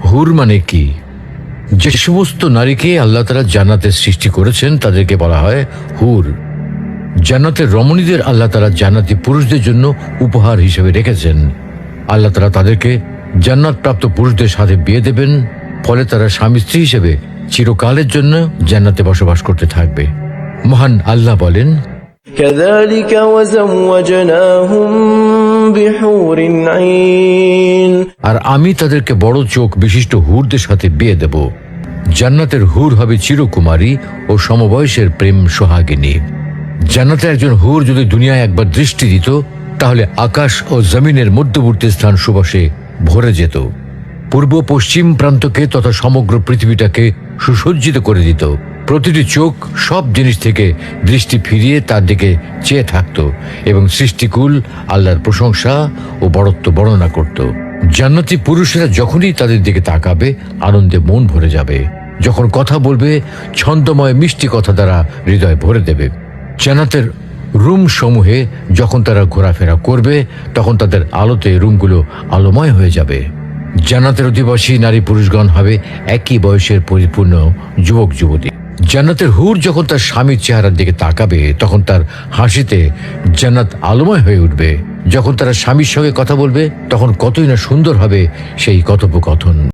হুর মানে কি? যে সমস্ত নারীকে আল্লাহ তাআলা জান্নাতে সৃষ্টি করেছেন তাদেরকে বলা হয় হুর। জান্নাতের রমণীদের আল্লাহ তাআলা জান্নাতি পুরুষদের জন্য উপহার হিসেবে রেখেছেন। আল্লাহ তাআলা তাদেরকে জান্নাত প্রাপ্ত পুরুষদের সাথে বিয়ে দেবেন, ফলে তারা স্বামী স্ত্রী হিসেবে চিরকালের জন্য জান্নাতে বসবাস করতে থাকবে। মহান আল্লাহ বলেন, كذلك وزوجناهم بحور عين আর আমি তাদেরকে বড় চোখ বিশিষ্ট হুরদের সাথে বিয়ে দেব। জান্নাতের হুর হবে চিরকুমারী ও সমবয়সের প্রেম সোহাগিনী। জান্নাতে একজন হুর যদি দুনিয়ায় একবার দৃষ্টি দিত, তাহলে আকাশ ও জমিনের মধ্যবর্তী স্থান সুবাসে ভরে যেত। পূর্ব পশ্চিম প্রান্তকে তথা সমগ্র পৃথিবীটাকে সুসজ্জিত করে দিত। প্রতিটি চোখ সব জিনিস থেকে দৃষ্টি ফিরিয়ে তার দিকে চেয়ে থাকত এবং সৃষ্টিকুল আল্লাহর প্রশংসা ও বড়ত্ব বর্ণনা করত। জান্নাতি পুরুষেরা যখনই তাদের দিকে তাকাবে, আনন্দে মন ভরে যাবে। যখন কথা বলবে, ছন্দময় মিষ্টি কথা দ্বারা হৃদয় ভরে দেবে। জান্নাতের রুম সমূহে যখন তারা ঘোরাফেরা করবে, তখন তাদের আলোতে রুমগুলো আলোময় হয়ে যাবে। জান্নাতের অধিবাসী নারী পুরুষগণ হবে একই বয়সের পরিপূর্ণ যুবক যুবতী। জান্নাতের হুর যখন তার স্বামীর চেহারার দিকে তাকাবে, তখন তার হাসিতে জান্নাত আলোময় হয়ে উঠবে। যখন তারা স্বামীর সঙ্গে কথা বলবে, তখন কতই না সুন্দর হবে সেই কথোপকথন।